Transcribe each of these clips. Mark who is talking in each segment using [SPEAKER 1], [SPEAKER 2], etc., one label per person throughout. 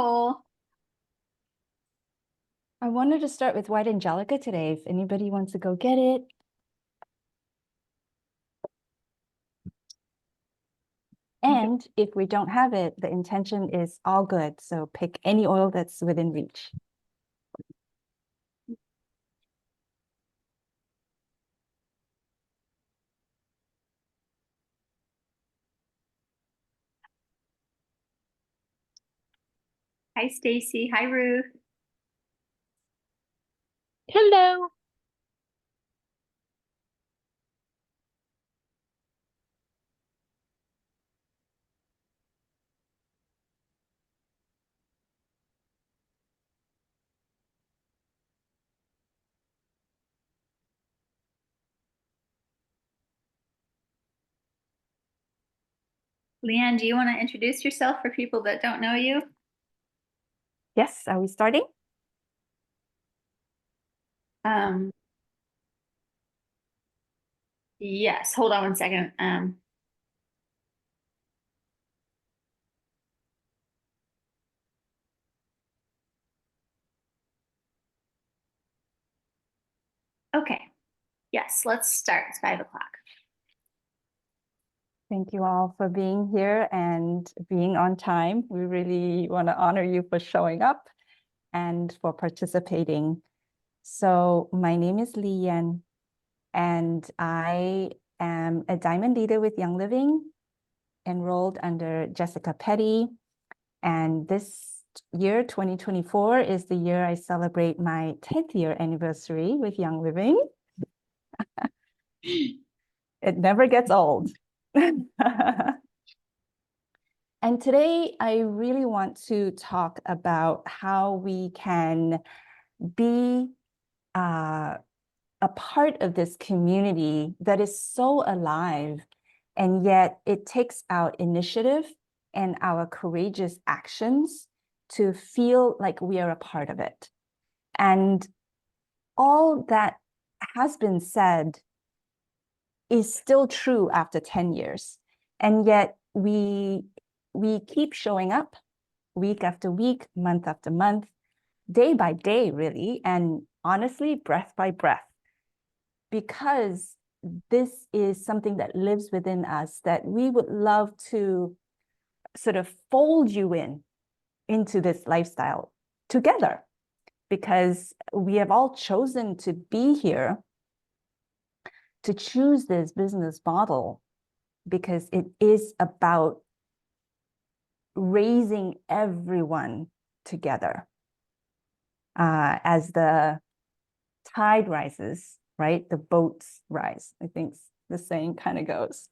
[SPEAKER 1] Nicole.
[SPEAKER 2] I wanted to start with White Angelica today, if anybody wants to go get it. And if we don't have it, the intention is all good. So pick any oil that's within reach.
[SPEAKER 1] Hi, Stacy. Hi, Ruth.
[SPEAKER 3] Hello.
[SPEAKER 1] Leanne, do you want to introduce yourself for people that don't know you?
[SPEAKER 2] Yes, are we starting?
[SPEAKER 1] Um, yes, hold on one second. Okay. Yes, let's start. It's 5 o'clock.
[SPEAKER 2] Thank you all for being here and being on time. We really want to honor you for showing up and for participating. So my name is Li Yan, and I am a Diamond Leader with Young Living, enrolled under Jessica Petty. And this year, 2024, is the year I celebrate my 10th year anniversary with Young Living. It never gets old. And today, I really want to talk about how we can be a part of this community that is so alive, and yet it takes our initiative and our courageous actions to feel like we are a part of it. And all that has been said is still true after 10 years. And yet we keep showing up week after week, month after month, day by day, really, and honestly, breath by breath, because this is something that lives within us that we would love to sort of fold you into this lifestyle together, because we have all chosen to be here, to choose this business model, because it is about raising everyone together. As the tide rises, right, the boats rise. I think the saying kind of goes.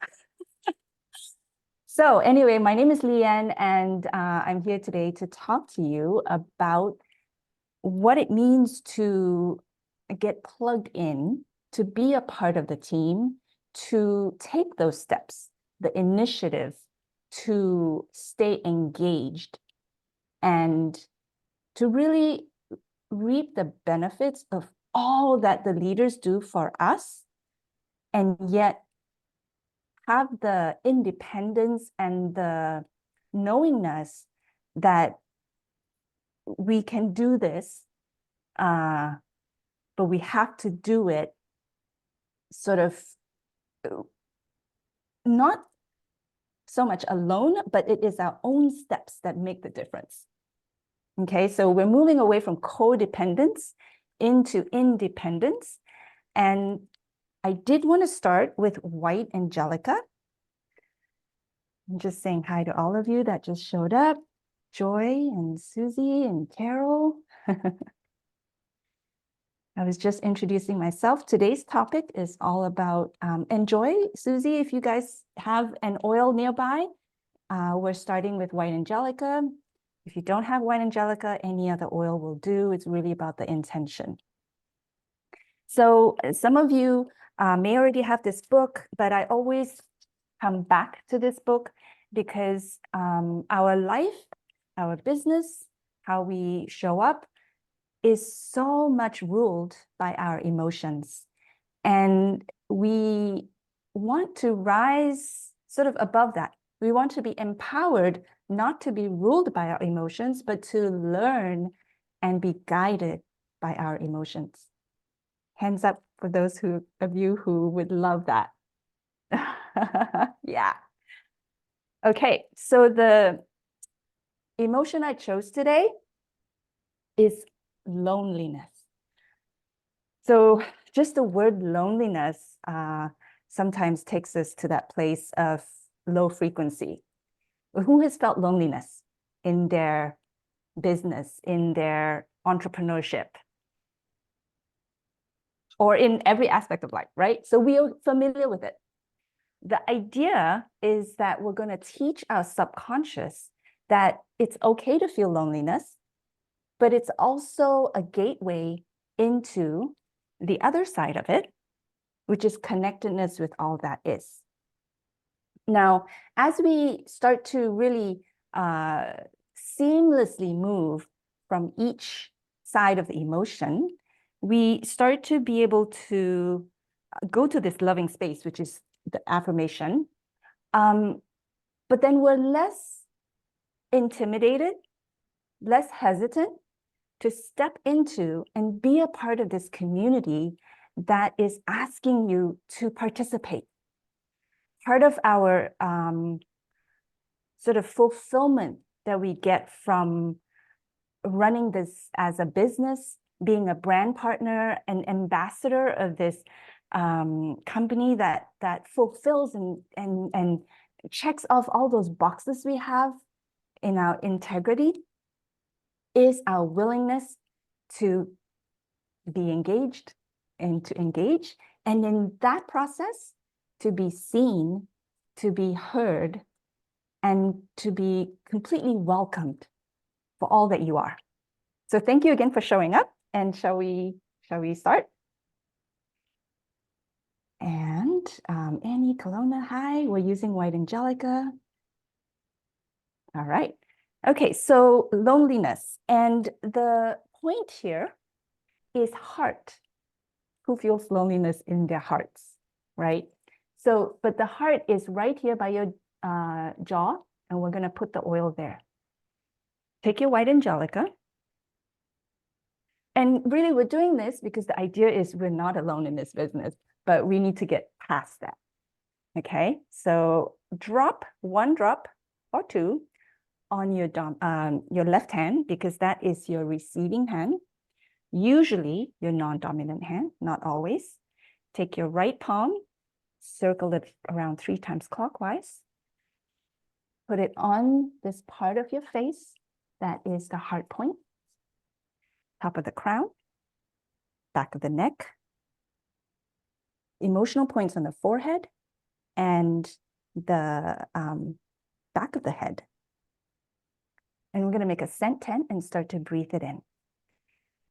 [SPEAKER 2] So anyway, my name is Leanne, and I'm here today to talk to you about what it means to get plugged in, to be a part of the team, to take those steps, the initiative to stay engaged, and to really reap the benefits of all that the leaders do for us, and yet have the independence and the knowingness that we can do this, but we have to do it sort of not so much alone, but it is our own steps that make the difference. Okay, so we're moving away from codependence into independence. And I did want to start with White Angelica. I'm just saying hi to all of you that just showed up. Joy and Susie and Carol. I was just introducing myself. Today's topic is all about, and Joy, Susie, if you guys have an oil nearby, we're starting with White Angelica. If you don't have White Angelica, any other oil will do. It's really about the intention. So some of you may already have this book, but I always come back to this book because our life, our business, how we show up is so much ruled by our emotions. And we want to rise sort of above that, We want to be empowered not to be ruled by our emotions, but to learn and be guided by our emotions. Hands up for those of you who would love that. Yeah. Okay, so the emotion I chose today is loneliness. So just the word loneliness sometimes takes us to that place of low frequency. Who has felt loneliness in their business, in their entrepreneurship, or in every aspect of life, right? So we are familiar with it. The idea is that we're going to teach our subconscious that it's okay to feel loneliness, but it's also a gateway into the other side of it, which is connectedness with all that is. Now, as we start to really seamlessly move from each side of the emotion, we start to be able to go to this loving space, which is the affirmation. But then we're less intimidated, less hesitant to step into and be a part of this community that is asking you to participate. Part of our sort of fulfillment that we get from running this as a business, being a brand partner, an ambassador of this company that fulfills and checks off all those boxes we have in our integrity, is our willingness to be engaged and to engage. And in that process, to be seen, to be heard, and to be completely welcomed for all that you are. So thank you again for showing up. And shall we start? And Annie, Kelowna, hi. We're using White Angelica. All right. Okay, so loneliness. And the point here is heart. Who feels loneliness in their hearts, right? So, but the heart is right here by your jaw, and we're going to put the oil there. Take your White Angelica. And really, we're doing this because the idea is we're not alone in this business, but we need to get past that. Okay, so drop one drop or two on your left hand, because that is your receiving hand. Usually your non-dominant hand, not always. Take your right palm, circle it around 3 times clockwise. Put it on this part of your face that is the heart point, top of the crown, back of the neck, emotional points on the forehead, and the back of the head. And we're going to make a scent tent and start to breathe it in.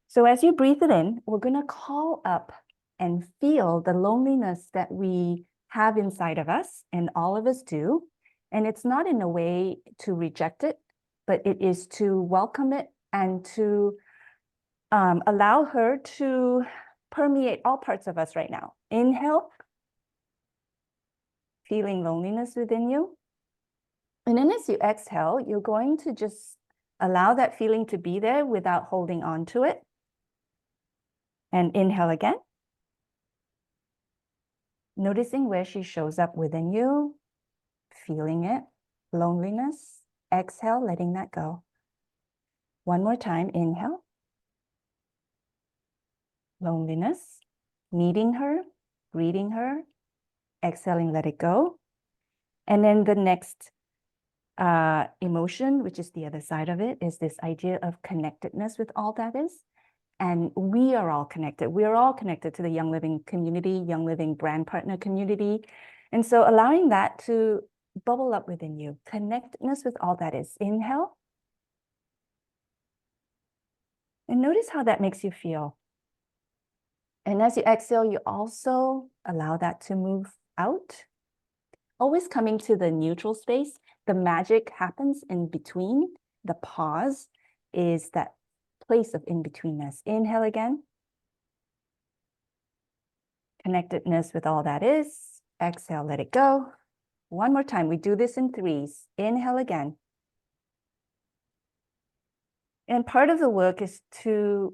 [SPEAKER 2] So as you breathe it in, we're going to call up and feel the loneliness that we have inside of us, and all of us do. And it's not in a way to reject it, but it is to welcome it and to allow her to permeate all parts of us right now. Inhale, feeling loneliness within you. And then as you exhale, you're going to just allow that feeling to be there without holding on to it. And inhale again. Noticing where she shows up within you, feeling it, loneliness. Exhale, letting that go. One more time, inhale. Loneliness, needing her, greeting her, exhaling, let it go. And then the next emotion, which is the other side of it, is this idea of connectedness with all that is. And we are all connected. We are all connected to the Young Living community, Young Living brand partner community. And so allowing that to bubble up within you, connectedness with all that is. Inhale. And notice how that makes you feel. And as you exhale, you also allow that to move out. Always coming to the neutral space. The magic happens in between. The pause is that place of in-betweenness. Inhale again. Connectedness with all that is. Exhale, let it go. One more time. We do this in threes. Inhale again. And part of the work is to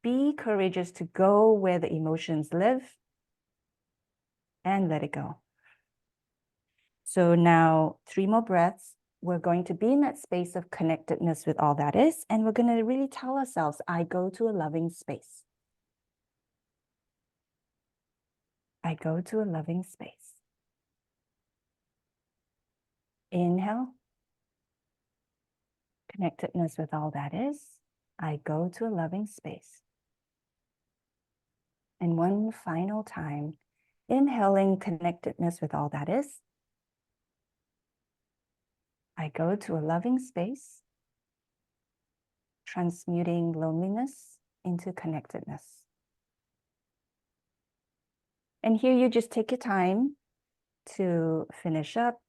[SPEAKER 2] be courageous to go where the emotions live and let it go. So now 3 more breaths. We're going to be in that space of connectedness with all that is, and we're going to really tell ourselves, I go to a loving space. I go to a loving space. Inhale. Connectedness with all that is. I go to a loving space. And one final time, inhaling connectedness with all that is. I go to a loving space, transmuting loneliness into connectedness. And here you just take your time to finish up.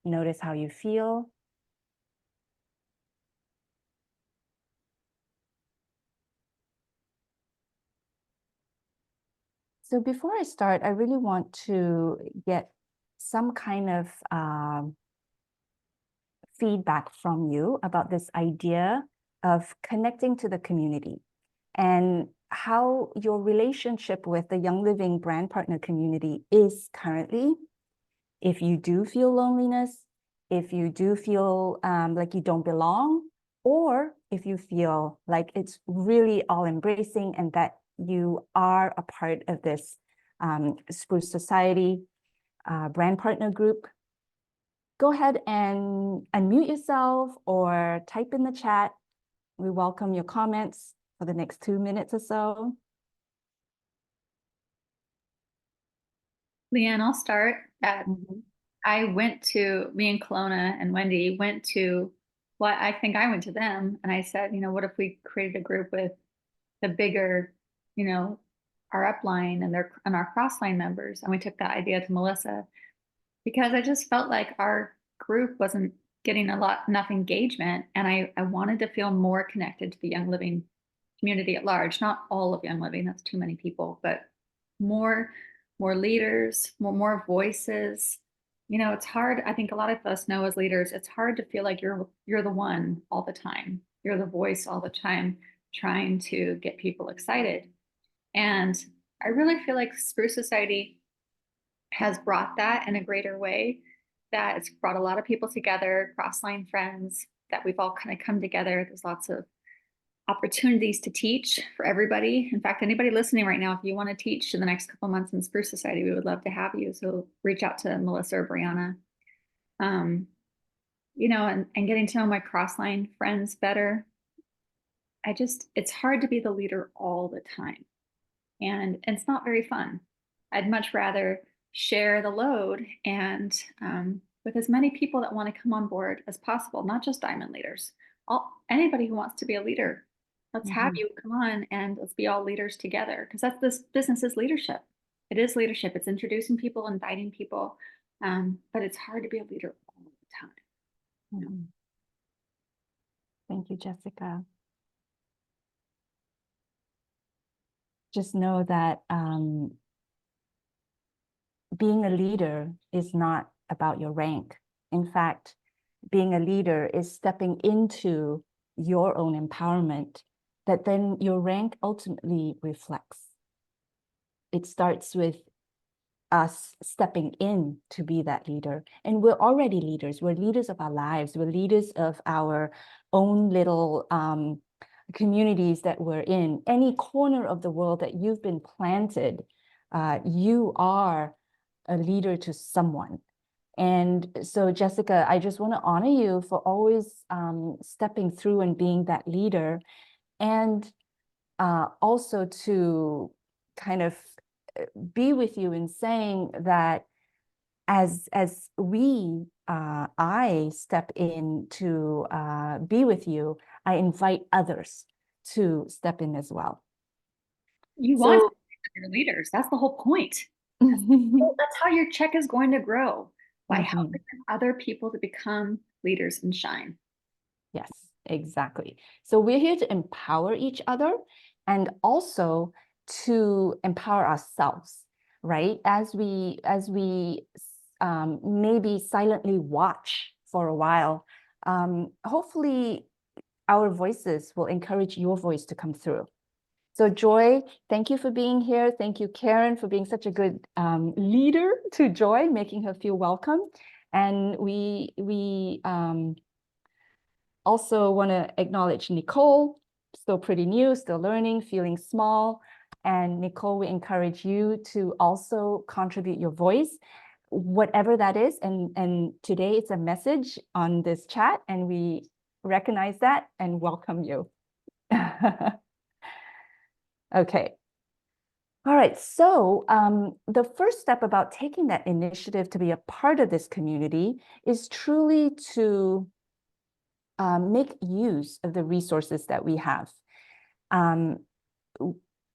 [SPEAKER 2] Notice how you feel. So before I start, I really want to get some kind of feedback from you about this idea of connecting to the community and how your relationship with the Young Living brand partner community is currently. If you do feel loneliness, if you do feel like you don't belong, or if you feel like it's really all embracing and that you are a part of this Spruce Society brand partner group, go ahead and unmute yourself or type in the chat. We welcome your comments for the next 2 minutes or so.
[SPEAKER 1] Leanne, I'll start.
[SPEAKER 2] Mhm.
[SPEAKER 1] Me and Kelowna and Wendy went to what I think I went to them, and I said, what if we created a group with the bigger, you know, our upline and our crossline members, and we took that idea to Melissa because I just felt like our group wasn't getting enough engagement, and I wanted to feel more connected to the Young Living community at large. Not all of Young Living, that's too many people, but more more leaders, more voices. It's hard. I think a lot of us know as leaders, it's hard to feel like you're the one all the time. You're the voice all the time, trying to get people excited. And I really feel like Spruce Society has brought that in a greater way, that it's brought a lot of people together, crossline friends, that we've all kind of come together. There's lots of opportunities to teach for everybody. In fact, anybody listening right now, if you want to teach in the next couple months in Spruce Society, we would love to have you. So reach out to Melissa or Brianna. And getting to know my crossline friends better. It's hard to be the leader all the time. And it's not very fun. I'd much rather share the load and with as many people that want to come on board as possible, not just diamond leaders. Anybody who wants to be a leader, let's have you come on and let's be all leaders together, because this business is leadership. It is leadership. It's introducing people, inviting people, but it's hard to be a leader all the time.
[SPEAKER 2] Thank you, Jessica. Just know that being a leader is not about your rank. In fact, being a leader is stepping into your own empowerment that then your rank ultimately reflects. It starts with us stepping in to be that leader. And we're already leaders. We're leaders of our lives. We're leaders of our own little communities that we're in. Any corner of the world that you've been planted, you are a leader to someone. And so, Jessica, I just want to honor you for always stepping through and being that leader, and also to kind of be with you in saying that as I step in to be with you, I invite others to step in as well.
[SPEAKER 1] You want your leaders. That's the whole point. That's how your check is going to grow, by helping other people to become leaders and shine.
[SPEAKER 2] Yes, exactly. So we're here to empower each other and also to empower ourselves, right? As we maybe silently watch for a while, hopefully our voices will encourage your voice to come through. So Joy, thank you for being here. Thank you, Karen, for being such a good leader to Joy, making her feel welcome. And we also want to acknowledge Nicole, still pretty new, still learning, feeling small. And Nicole, we encourage you to also contribute your voice, whatever that is. And today it's a message on this chat, and we recognize that and welcome you. Okay. All right, so the first step about taking that initiative to be a part of this community is truly to make use of the resources that we have.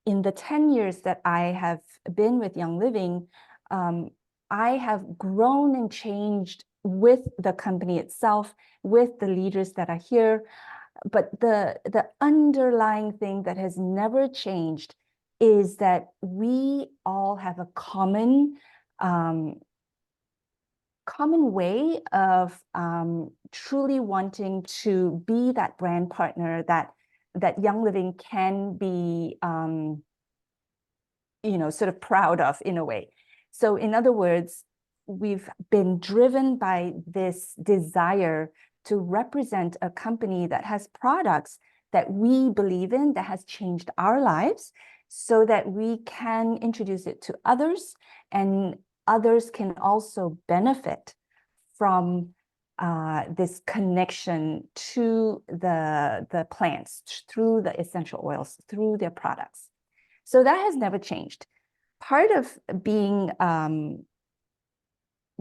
[SPEAKER 2] In the 10 years that I have been with Young Living, I have grown and changed with the company itself, with the leaders that are here. But the underlying thing that has never changed is that we all have a common way of truly wanting to be that brand partner that Young Living can be, sort of proud of in a way. So in other words, we've been driven by this desire to represent a company that has products that we believe in, that has changed our lives, so that we can introduce it to others, and others can also benefit from this connection to the plants, through the essential oils, through their products. So that has never changed. Part of being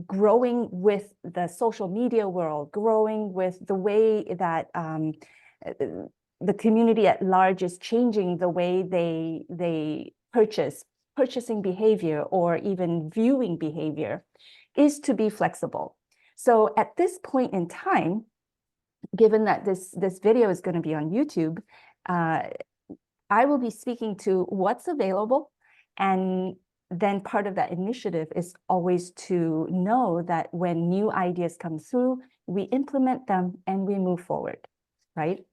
[SPEAKER 2] growing with the social media world, growing with the way that the community at large is changing the way they purchasing behavior, or even viewing behavior, is to be flexible. So at this point in time, given that this video is going to be on YouTube, I will be speaking to what's available, and then part of that initiative is always to know that when new ideas come through, we implement them and we move forward, right?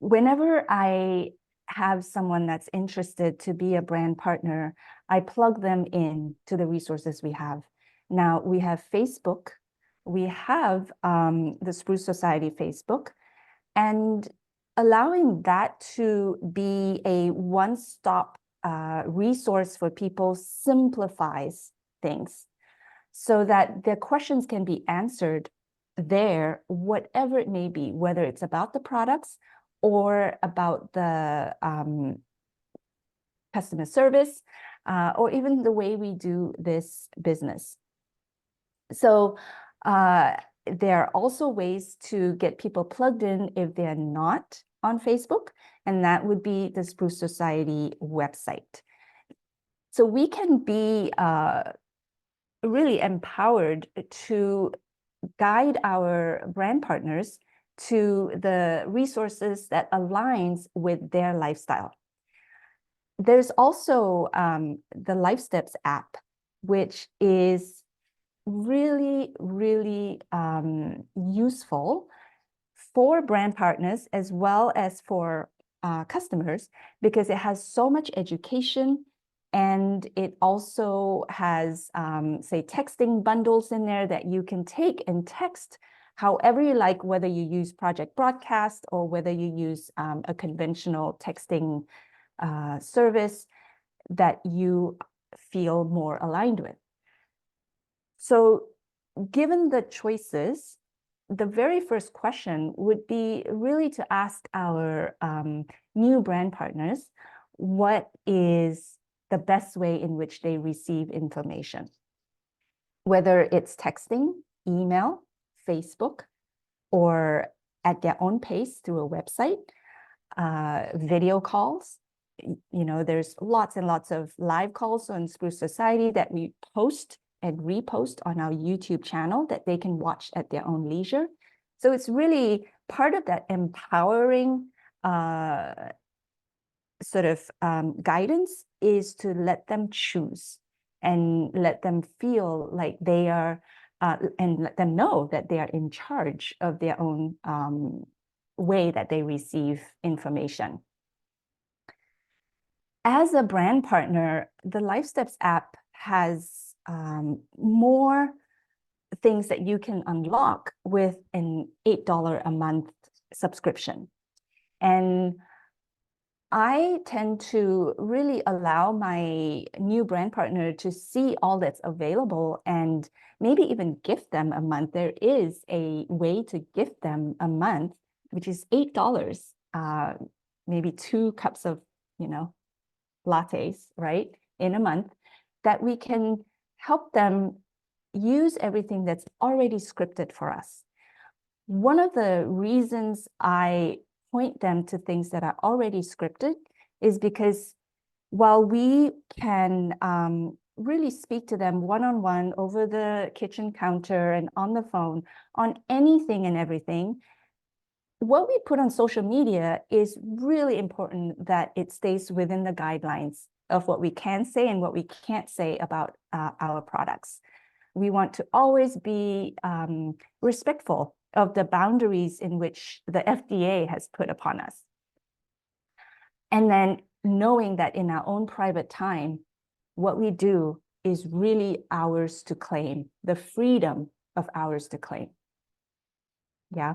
[SPEAKER 2] Whenever I have someone that's interested to be a brand partner, I plug them in to the resources we have. Now, we have Facebook, we have the Spruce Society Facebook, and allowing that to be a one-stop resource for people simplifies things so that their questions can be answered there, whatever it may be, whether it's about the products or about the customer service, or even the way we do this business. So there are also ways to get people plugged in if they're not on Facebook, and that would be the Spruce Society website. So we can be really empowered to guide our brand partners to the resources that aligns with their lifestyle. There's also the Life Steps app, which is really, really useful for brand partners as well as for customers, because it has so much education, and it also has, say, texting bundles in there that you can take and text however you like, whether you use Project Broadcast or whether you use a conventional texting service that you feel more aligned with. So given the choices, the very first question would be really to ask our new brand partners, what is the best way in which they receive information? Whether it's texting, email, Facebook, or at their own pace through a website, video calls. There's lots and lots of live calls on Spruce Society that we post and repost on our YouTube channel that they can watch at their own leisure. So it's really part of that empowering sort of guidance is to let them choose. and let them feel like they are, and let them know that they are in charge of their own way that they receive information. As a brand partner, the LifeSteps app has more things that you can unlock with an $8 a month subscription. And I tend to really allow my new brand partner to see all that's available and maybe even gift them a month. There is a way to gift them a month, which is $8, maybe 2 cups of, lattes, right, in a month, that we can help them use everything that's already scripted for us. One of the reasons I point them to things that are already scripted is because while we can really speak to them one-on-one over the kitchen counter and on the phone on anything and everything, what we put on social media is really important that it stays within the guidelines of what we can say and what we can't say about our products. We want to always be respectful of the boundaries in which the FDA has put upon us. And then knowing that in our own private time, what we do is really ours to claim, the freedom of ours to claim. Yeah.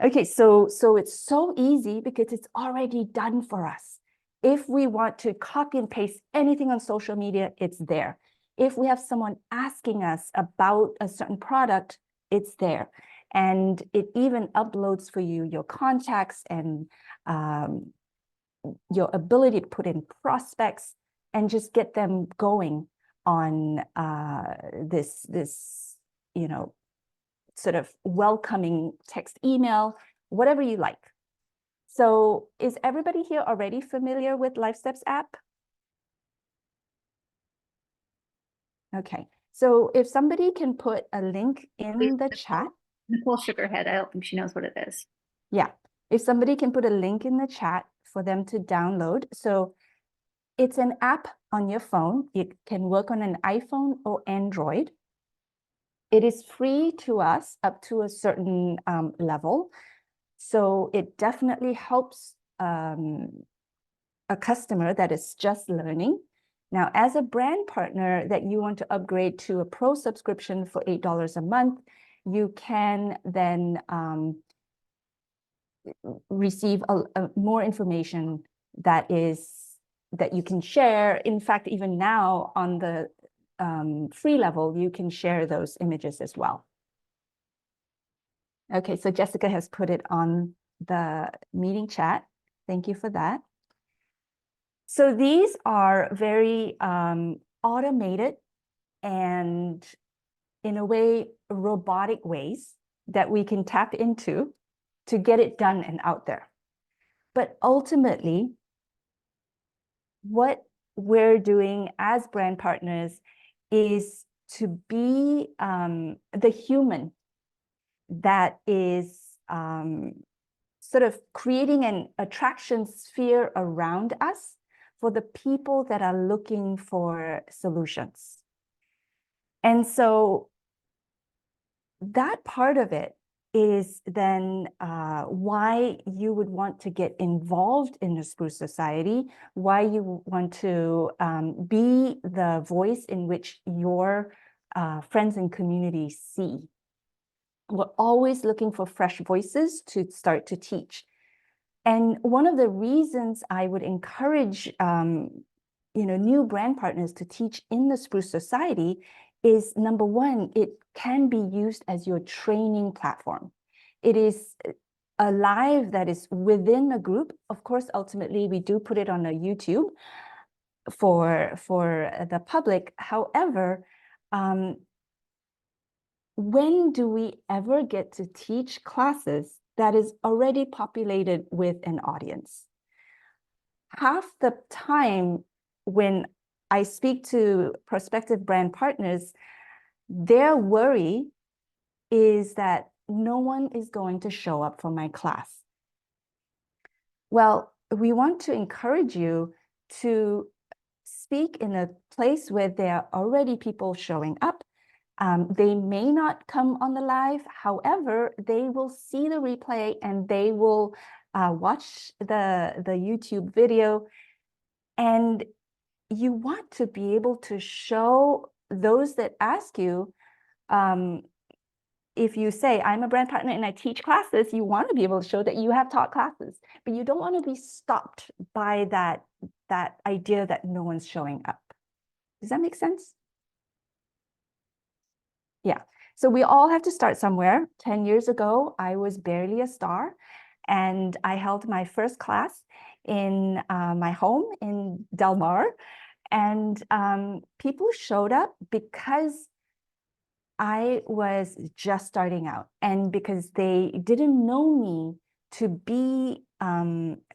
[SPEAKER 2] Okay, so it's so easy because it's already done for us. If we want to copy and paste anything on social media, it's there. If we have someone asking us about a certain product, it's there. And it even uploads for you your contacts and your ability to put in prospects and just get them going on this sort of welcoming text email, whatever you like. So is everybody here already familiar with LifeSteps app? Okay, so if somebody can put a link in the chat.
[SPEAKER 1] Nicole shook her head. I don't think she knows what it is.
[SPEAKER 2] Yeah, if somebody can put a link in the chat for them to download. So it's an app on your phone. It can work on an iPhone or Android. It is free to us up to a certain level. So it definitely helps a customer that is just learning. Now, as a brand partner that you want to upgrade to a pro subscription for $8 a month, you can then receive more information that you can share. In fact, even now on the free level, you can share those images as well. Okay, so Jessica has put it on the meeting chat. Thank you for that. So these are very automated and in a way, robotic ways that we can tap into to get it done and out there. But ultimately, what we're doing as brand partners is to be the human that is sort of creating an attraction sphere around us for the people that are looking for solutions. And so that part of it is then why you would want to get involved in the Spruce Society, why you want to be the voice in which your friends and community see. We're always looking for fresh voices to start to teach. And one of the reasons I would encourage new brand partners to teach in the Spruce Society is, number one, it can be used as your training platform. It is a live that is within a group. Of course, ultimately, we do put it on a YouTube for the public. However, when do we ever get to teach classes that is already populated with an audience? Half the time when I speak to prospective brand partners, their worry is that no one is going to show up for my class. Well, we want to encourage you to speak in a place where there are already people showing up. They may not come on the live, however, they will see the replay and they will watch the YouTube video. And you want to be able to show those that ask you, if you say, I'm a brand partner and I teach classes, you want to be able to show that you have taught classes, but you don't want to be stopped by that idea that no one's showing up. Does that make sense? Yeah. So we all have to start somewhere. 10 years ago, I was barely a star, and I held my first class in my home in Del Mar, and people showed up because I was just starting out and because they didn't know me to be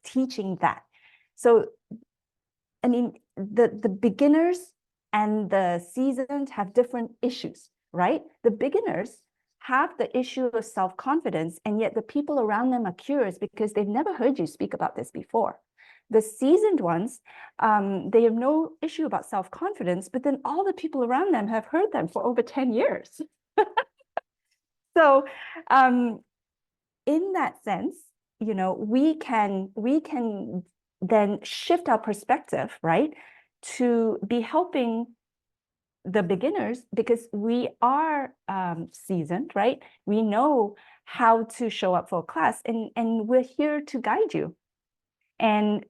[SPEAKER 2] teaching that. So, I mean, the beginners and the seasoned have different issues, right? The beginners have the issue of self-confidence, and yet the people around them are curious because they've never heard you speak about this before. The seasoned ones, they have no issue about self-confidence, but then all the people around them have heard them for over 10 years. So in that sense, you know, we can then shift our perspective, right, to be helping the beginners because we are seasoned, right? We know how to show up for a class, and we're here to guide you. And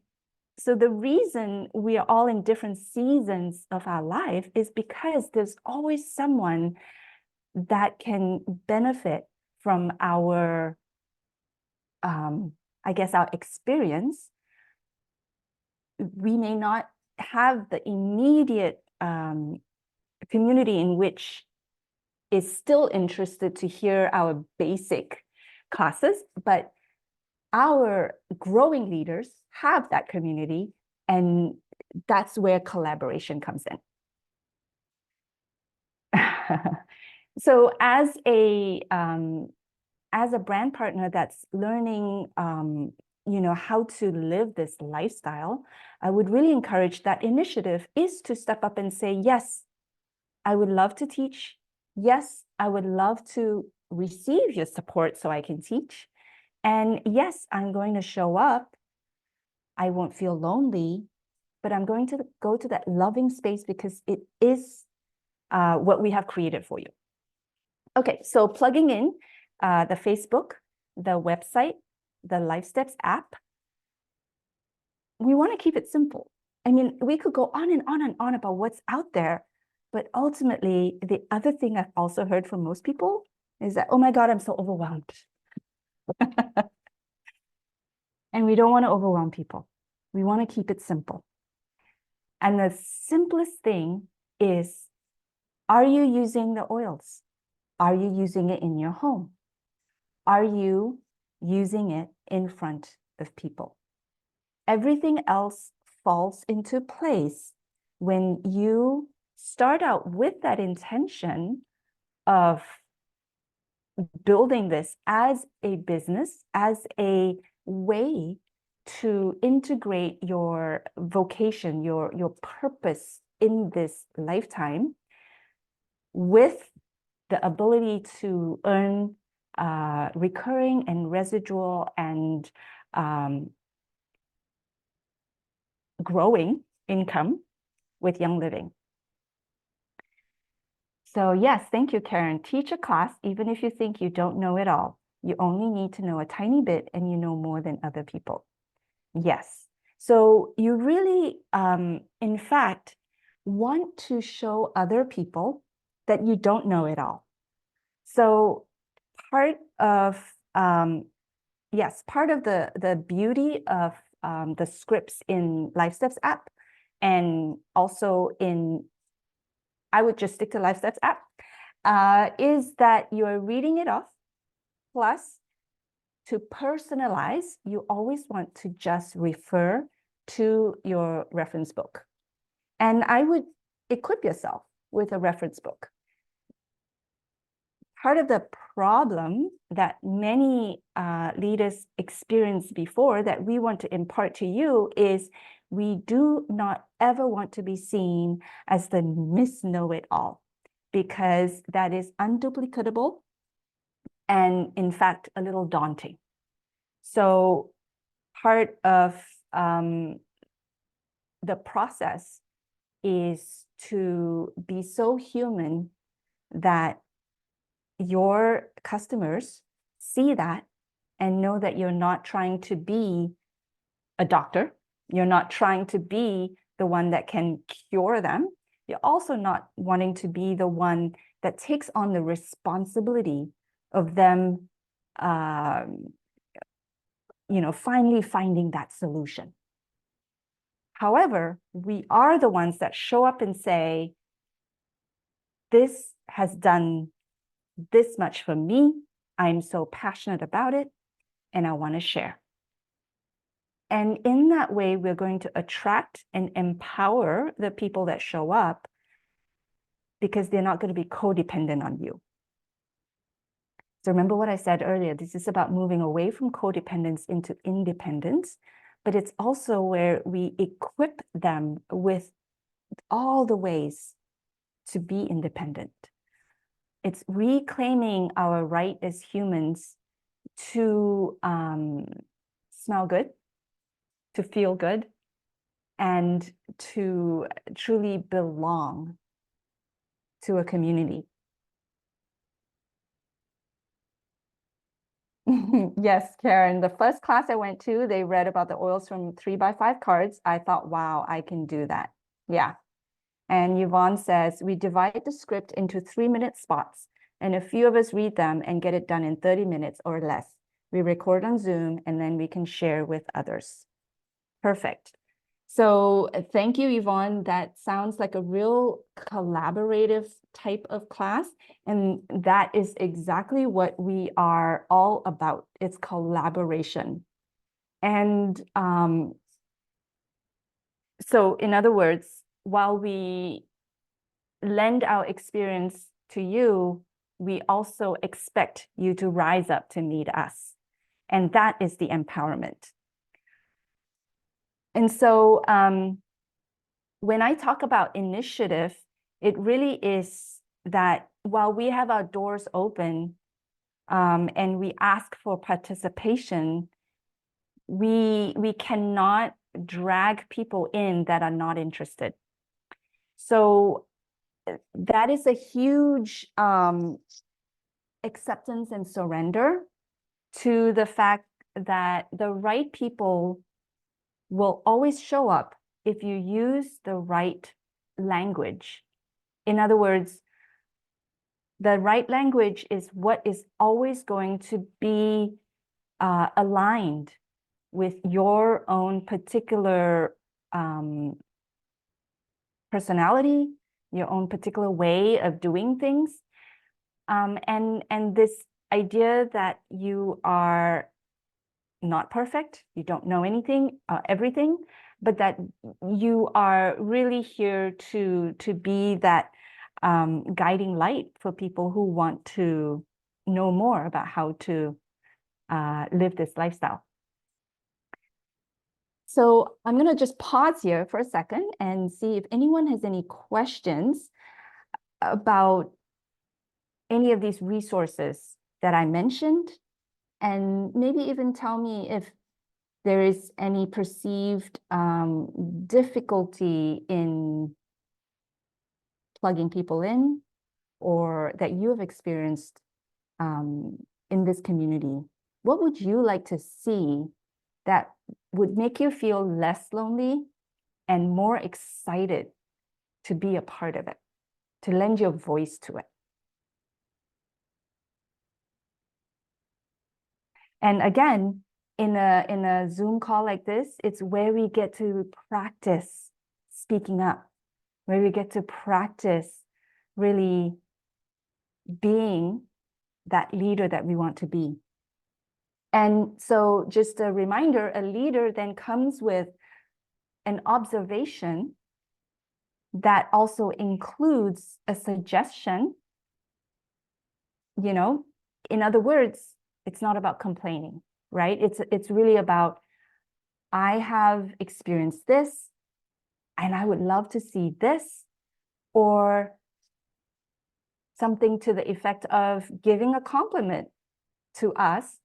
[SPEAKER 2] so the reason we are all in different seasons of our life is because there's always someone that can benefit from our, I guess, our experience. We may not have the immediate community in which is still interested to hear our basic classes, but our growing leaders have that community, and that's where collaboration comes in. So as a brand partner that's learning, you know, how to live this lifestyle, I would really encourage that initiative is to step up and say, yes, I would love to teach. Yes, I would love to receive your support so I can teach. And yes, I'm going to show up. I won't feel lonely, but I'm going to go to that loving space because it is what we have created for you. Okay, so plugging in the Facebook, the website, the Life Steps app, we want to keep it simple. I mean, we could go on and on and on about what's out there, but ultimately, the other thing I've also heard from most people is that, oh my God, I'm so overwhelmed. And we don't want to overwhelm people. We want to keep it simple. And the simplest thing is, are you using the oils? Are you using it in your home? Are you using it in front of people? Everything else falls into place when you start out with that intention of building this as a business, as a way to integrate your vocation, your purpose in this lifetime with the ability to earn recurring and residual and growing income with Young Living. So yes, thank you, Karen. Teach a class, even if you think you don't know it all. You only need to know a tiny bit and you know more than other people. Yes. So you really, in fact, want to show other people that you don't know it all. So part of, yes, part of the beauty of the scripts in Life Steps app, and also in, I would just stick to Life Steps app, is that you're reading it off. Plus, to personalize, you always want to just refer to your reference book. And I would equip yourself with a reference book. Part of the problem that many leaders experienced before that we want to impart to you is we do not ever want to be seen as the Miss Know-It-All, because that is unduplicatable and, in fact, a little daunting. So part of the process is to be so human that your customers see that and know that you're not trying to be a doctor. You're not trying to be the one that can cure them. You're also not wanting to be the one that takes on the responsibility of them, finally finding that solution. However, we are the ones that show up and say, this has done this much for me. I'm so passionate about it, and I want to share. And in that way, we're going to attract and empower the people that show up, because they're not going to be codependent on you. So remember what I said earlier, this is about moving away from codependence into independence, but it's also where we equip them with all the ways to be independent. It's reclaiming our right as humans to smell good, to feel good, and to truly belong to a community. Yes, Karen, the first class I went to, they read about the oils from 3x5 cards. I thought, wow, I can do that. Yeah. And Yvonne says, we divide the script into 3-minute spots, and a few of us read them and get it done in 30 minutes or less. We record on Zoom, and then we can share with others. Perfect. So thank you, Yvonne. That sounds like a real collaborative type of class. And that is exactly what we are all about. It's collaboration. And so in other words, while we lend our experience to you, we also expect you to rise up to meet us. And that is the empowerment. And so when I talk about initiative, it really is that while we have our doors open and we ask for participation, we cannot drag people in that are not interested. So that is a huge acceptance and surrender to the fact that the right people will always show up if you use the right language. In other words, the right language is what is always going to be aligned with your own particular personality, your own particular way of doing things. And this idea that you are not perfect, you don't know anything, everything, but that you are really here to be that guiding light for people who want to know more about how to live this lifestyle. So I'm going to just pause here for a second and see if anyone has any questions about any of these resources that I mentioned, and maybe even tell me if there is any perceived difficulty in plugging people in, or that you have experienced in this community. What would you like to see that would make you feel less lonely and more excited to be a part of it, to lend your voice to it? And again, in a Zoom call like this, it's where we get to practice speaking up, where we get to practice really being that leader that we want to be. And so just a reminder, a leader then comes with an observation that also includes a suggestion. In other words, it's not about complaining, right? It's really about I have experienced this, and I would love to see this, or something to the effect of giving a compliment to us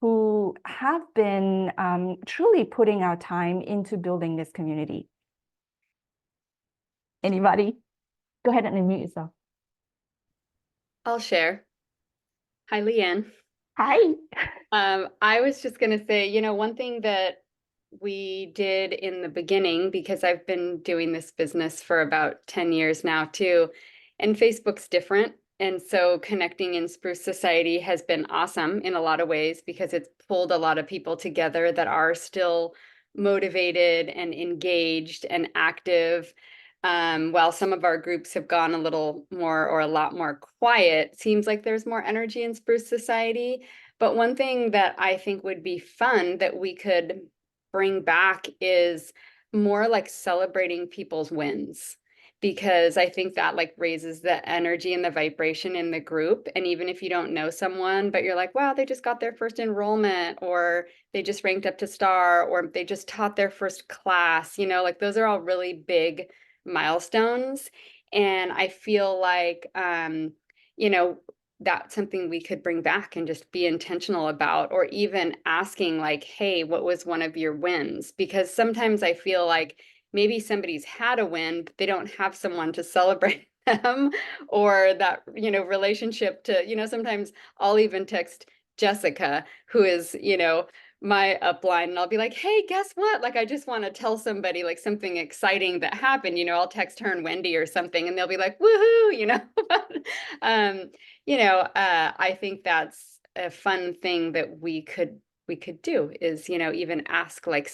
[SPEAKER 2] who have been truly putting our time into building this community. Anybody? Go ahead and unmute yourself.
[SPEAKER 3] I'll share. Hi, Leanne.
[SPEAKER 2] Hi.
[SPEAKER 3] I was just going to say, one thing that we did in the beginning, because I've been doing this business for about 10 years now too, and Facebook's different. And so connecting in Spruce Society has been awesome in a lot of ways because it's pulled a lot of people together that are still motivated and engaged and active. While some of our groups have gone a little more or a lot more quiet, seems like there's more energy in Spruce Society. But one thing that I think would be fun that we could bring back is more like celebrating people's wins, because I think that like raises the energy and the vibration in the group. And even if you don't know someone, but you're like, wow, they just got their first enrollment, or they just ranked up to star, or they just taught their first class, like those are all really big milestones. And I feel like, you know, that's something we could bring back and just be intentional about, or even asking like, hey, what was one of your wins? Because sometimes I feel like maybe somebody's had a win, but they don't have someone to celebrate them, or that, relationship to, sometimes I'll even text Jessica, who is, my upline, and I'll be like, hey, guess what? Like, I just want to tell somebody like something exciting that happened. I'll text her and Wendy or something, and they'll be like, woohoo. um, I think that's a fun thing that we could do is, even ask like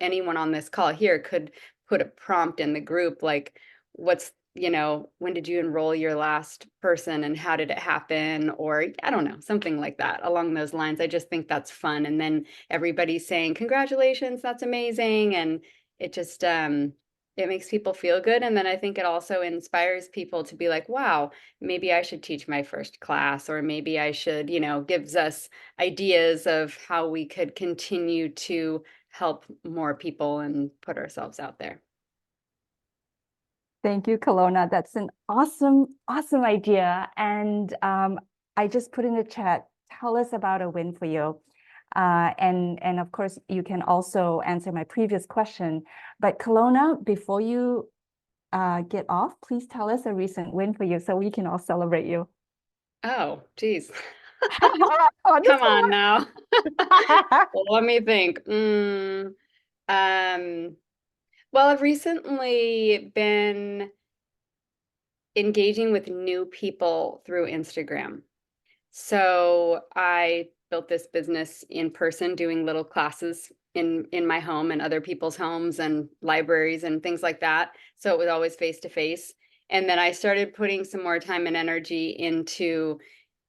[SPEAKER 3] anyone on this call here could put a prompt in the group, like, when did you enroll your last person and how did it happen? Or I don't know, something like that along those lines. I just think that's fun. And then everybody's saying, congratulations, that's amazing. And it just, it makes people feel good. And then I think it also inspires people to be like, wow, maybe I should teach my first class, or maybe I should, gives us ideas of how we could continue to help more people and put ourselves out there.
[SPEAKER 2] Thank you, Kelowna. That's an awesome, awesome idea. And I just put in the chat, tell us about a win for you. And of course, you can also answer my previous question. But Kelowna, before you get off, please tell us a recent win for you so we can all celebrate you.
[SPEAKER 3] Oh, geez.
[SPEAKER 2] On the
[SPEAKER 3] Come on now.
[SPEAKER 2] spot.
[SPEAKER 3] Well, let me think. Well, I've recently been engaging with new people through Instagram. So I built this business in person, doing little classes in my home and other people's homes and libraries and things like that. So it was always face to face. And then I started putting some more time and energy into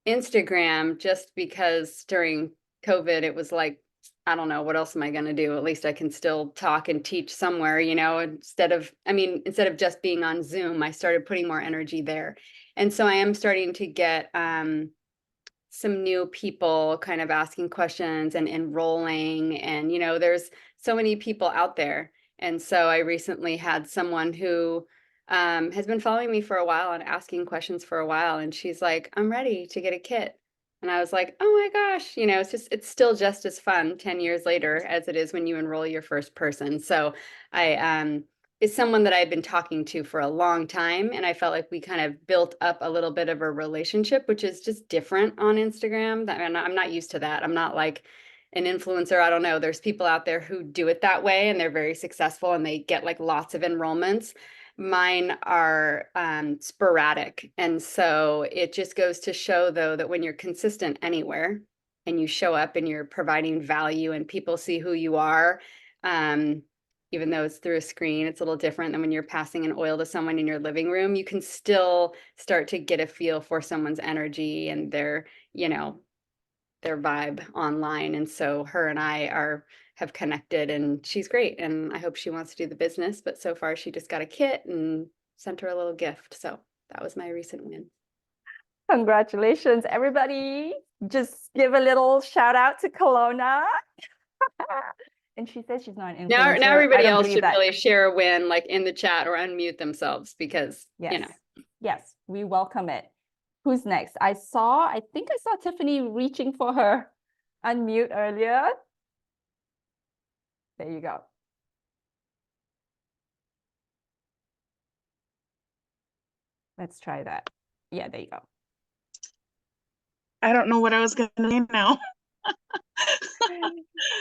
[SPEAKER 3] Instagram, just because during COVID, it was like, I don't know, what else am I going to do? At least I can still talk and teach somewhere, instead of just being on Zoom, I started putting more energy there. And so I am starting to get some new people kind of asking questions and enrolling, and there's so many people out there. And so I recently had someone who has been following me for a while and asking questions for a while, and she's like, I'm ready to get a kit. And I was like, oh my gosh, it's still just as fun 10 years later as it is when you enroll your first person. So I is someone that I've been talking to for a long time, and I felt like we kind of built up a little bit of a relationship, which is just different on Instagram. I'm not used to that. I'm not like an influencer. I don't know. There's people out there who do it that way, and they're very successful, and they get like lots of enrollments. Mine are sporadic. And so it just goes to show, though, that when you're consistent anywhere and you show up and you're providing value and people see who you are, even though it's through a screen, it's a little different than when you're passing an oil to someone in your living room. You can still start to get a feel for someone's energy and their vibe online. And so her and I have connected, and she's great. And I hope she wants to do the business. But so far, she just got a kit and sent her a little gift. So that was my recent win.
[SPEAKER 2] Congratulations, everybody. Just give a little shout out to Kelowna. And she says she's not an
[SPEAKER 3] Now,
[SPEAKER 2] influencer.
[SPEAKER 3] now
[SPEAKER 2] I
[SPEAKER 3] everybody
[SPEAKER 2] don't
[SPEAKER 3] else
[SPEAKER 2] believe
[SPEAKER 3] should
[SPEAKER 2] that.
[SPEAKER 3] really share a win, like in the chat or unmute themselves because,
[SPEAKER 2] Yes.
[SPEAKER 3] you know.
[SPEAKER 2] Yes, we welcome it. Who's next? I think I saw Tiffany reaching for her unmute earlier. There you go. Let's try that. Yeah, there you go.
[SPEAKER 4] I don't know what I was going to name now.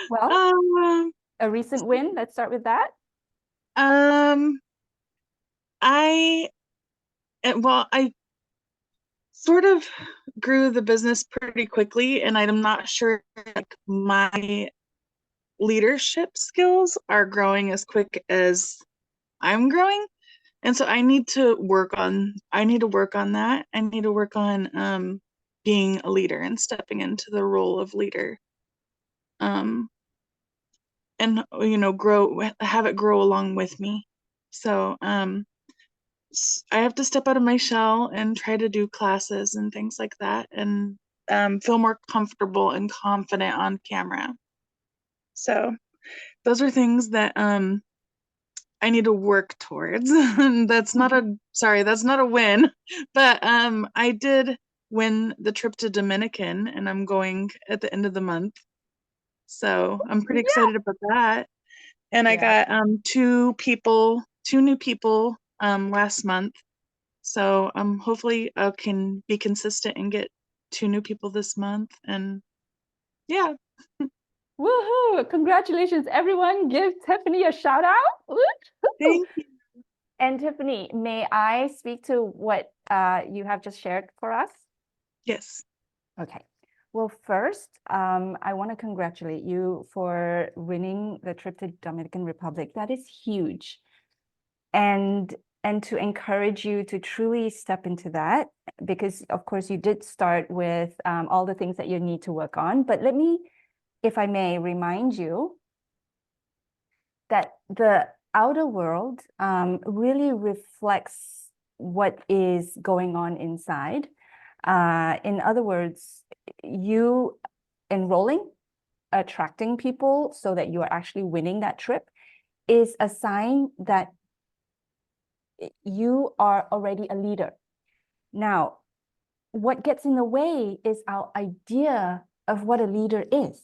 [SPEAKER 2] Well,
[SPEAKER 4] Um,
[SPEAKER 2] a recent win. Let's start with that.
[SPEAKER 4] I sort of grew the business pretty quickly, and I'm not sure like my leadership skills are growing as quick as I'm growing. And so I need to work on that. I need to work on being a leader and stepping into the role of leader. And have it grow along with me. So I have to step out of my shell and try to do classes and things like that, and feel more comfortable and confident on camera. So those are things that I need to work towards. That's not a win, but I did win the trip to Dominican, and I'm going at the end of the month. So I'm pretty excited about that. And I got two new people last month. So hopefully I can be consistent and get 2 new people this month. And yeah.
[SPEAKER 2] Woohoo! Congratulations, everyone. Give Tiffany a shout out. Woo-hoo.
[SPEAKER 4] Thank you.
[SPEAKER 2] And Tiffany, may I speak to what you have just shared for us?
[SPEAKER 4] Yes.
[SPEAKER 2] Okay. Well, first, I want to congratulate you for winning the trip to Dominican Republic. That is huge. And to encourage you to truly step into that, because of course you did start with all the things that you need to work on. But let me, if I may, remind you that the outer world really reflects what is going on inside. In other words, you enrolling, attracting people so that you are actually winning that trip is a sign that you are already a leader. Now, what gets in the way is our idea of what a leader is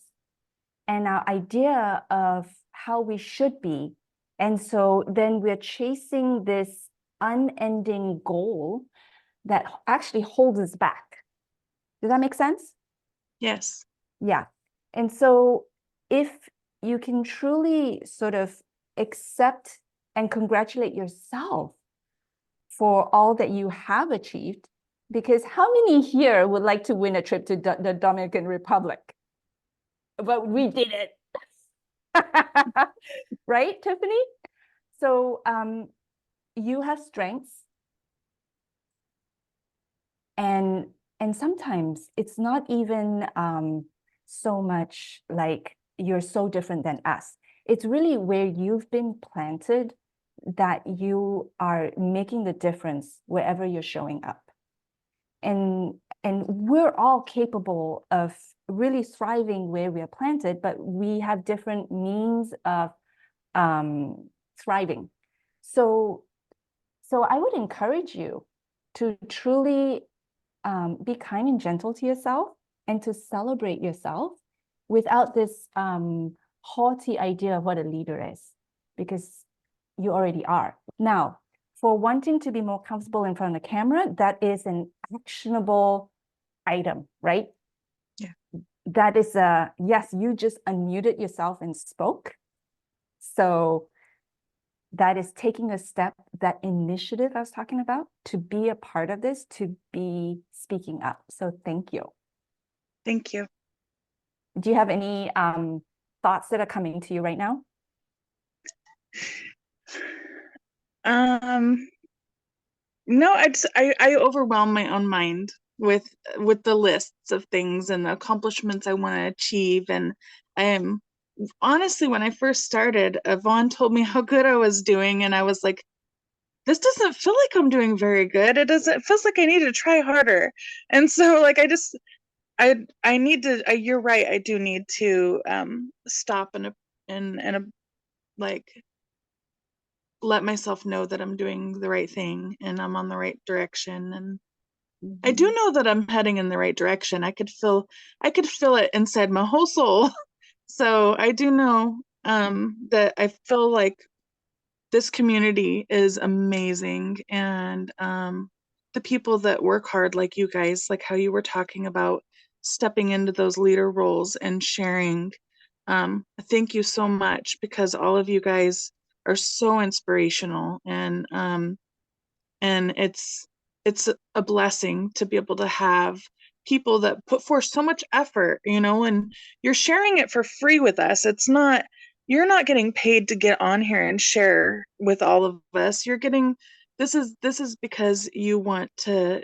[SPEAKER 2] and our idea of how we should be. And so then we're chasing this unending goal that actually holds us back. Does that make sense?
[SPEAKER 4] Yes.
[SPEAKER 2] Yeah. And so if you can truly sort of accept and congratulate yourself for all that you have achieved, because how many here would like to win a trip to the Dominican Republic? But we did it. Right, Tiffany? So you have strengths. And sometimes it's not even so much like you're so different than us. It's really where you've been planted that you are making the difference wherever you're showing up. And we're all capable of really thriving where we are planted, but we have different means of thriving. So I would encourage you to truly be kind and gentle to yourself and to celebrate yourself without this haughty idea of what a leader is, because you already are. Now, for wanting to be more comfortable in front of the camera, that is an actionable item, right?
[SPEAKER 4] Yeah.
[SPEAKER 2] That is yes, you just unmuted yourself and spoke. So that is taking a step, that initiative I was talking about, to be a part of this, to be speaking up. So thank you.
[SPEAKER 4] Thank you.
[SPEAKER 2] Do you have any thoughts that are coming to you right now?
[SPEAKER 4] No, I overwhelm my own mind with the lists of things and the accomplishments I want to achieve. And I am honestly, when I first started, Vaughn told me how good I was doing, and I was like, this doesn't feel like I'm doing very good. It feels like I need to try harder. And so like I need to, you're right, I do need to stop and and like let myself know that I'm doing the right thing and I'm on the right direction. And I do know that I'm heading in the right direction. I could feel it inside my whole soul. So I do know that I feel like this community is amazing, and the people that work hard, like you guys, like how you were talking about stepping into those leader roles and sharing. Thank you so much, because all of you guys are so inspirational, and it's a blessing to be able to have people that put forth so much effort, and you're sharing it for free with us. You're not getting paid to get on here and share with all of us. You're getting, this is because you want to,